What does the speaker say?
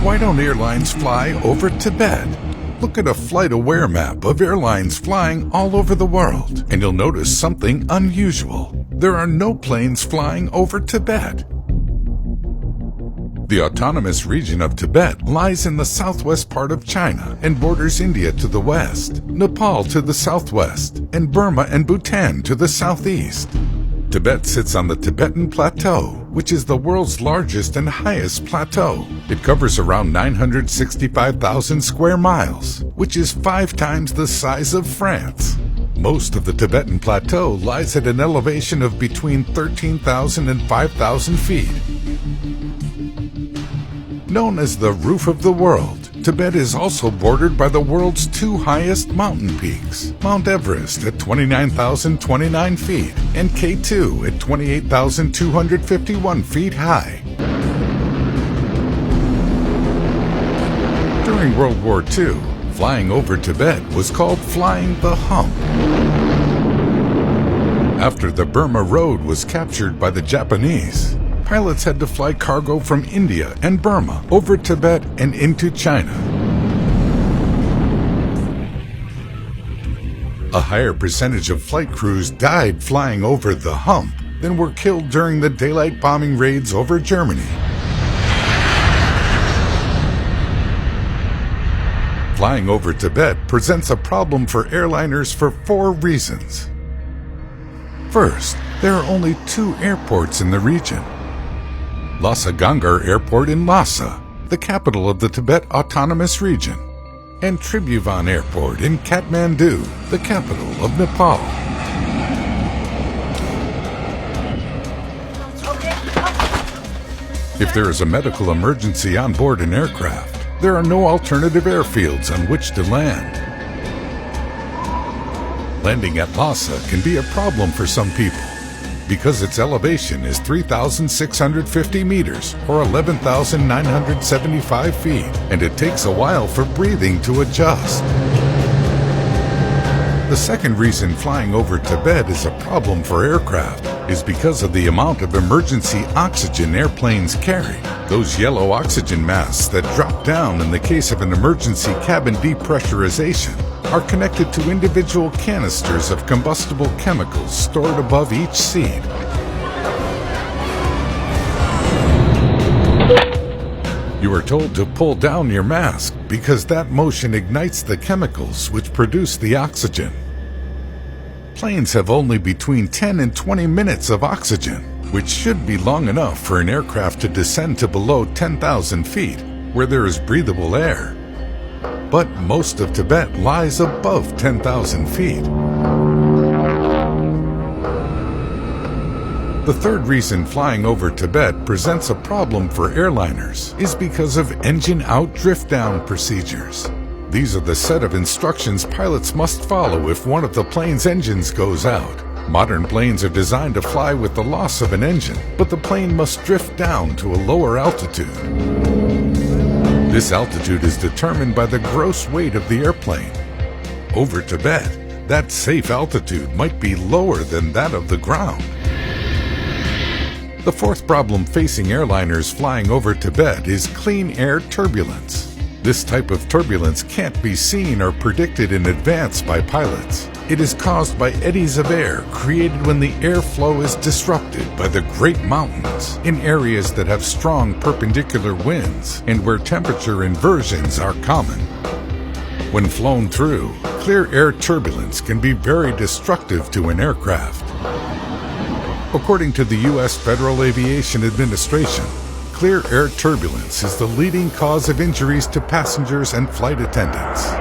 Why don't airlines fly over Tibet? Look at a flight-aware map of airlines flying all over the world, and you'll notice something unusual. There are no planes flying over Tibet. The autonomous region of Tibet lies in the southwest part of China and borders India to the west, Nepal to the southwest, and Burma and Bhutan to the southeast. Tibet sits on the Tibetan Plateau, which is the world's largest and highest plateau. It covers around 965,000 square miles, which is 5 times the size of France. Most of the Tibetan Plateau lies at an elevation of between 13,000 and 5,000 feet. Known as the roof of the world, Tibet is also bordered by the world's 2 highest mountain peaks, Mount Everest at 29,029 feet and K2 at 28,251 feet high. During World War II, flying over Tibet was called flying the hump. After the Burma Road was captured by the Japanese, pilots had to fly cargo from India and Burma over Tibet and into China. A higher percentage of flight crews died flying over the hump than were killed during the daylight bombing raids over Germany. Flying over Tibet presents a problem for airliners for 4 reasons. First, there are only 2 airports in the region. Lhasa Gangar Airport in Lhasa, the capital of the Tibet Autonomous Region, and Tribhuvan Airport in Kathmandu, the capital of Nepal. If there is a medical emergency on board an aircraft, there are no alternative airfields on which to land. Landing at Lhasa can be a problem for some people, because its elevation is 3,650 meters or 11,975 feet, and it takes a while for breathing to adjust. The second reason flying over Tibet is a problem for aircraft is because of the amount of emergency oxygen airplanes carry. Those yellow oxygen masks that drop down in the case of an emergency cabin depressurization are connected to individual canisters of combustible chemicals stored above each seat. You are told to pull down your mask because that motion ignites the chemicals which produce the oxygen. Planes have only between 10 and 20 minutes of oxygen, which should be long enough for an aircraft to descend to below 10,000 feet, where there is breathable air. But most of Tibet lies above 10,000 feet. The third reason flying over Tibet presents a problem for airliners is because of engine-out drift-down procedures. These are the set of instructions pilots must follow if one of the plane's engines goes out. Modern planes are designed to fly with the loss of an engine, but the plane must drift down to a lower altitude. This altitude is determined by the gross weight of the airplane. Over Tibet, that safe altitude might be lower than that of the ground. The fourth problem facing airliners flying over Tibet is clean air turbulence. This type of turbulence can't be seen or predicted in advance by pilots. It is caused by eddies of air created when the airflow is disrupted by the Great Mountains in areas that have strong perpendicular winds and where temperature inversions are common. When flown through, clear air turbulence can be very destructive to an aircraft. According to the U.S. Federal Aviation Administration, clear air turbulence is the leading cause of injuries to passengers and flight attendants.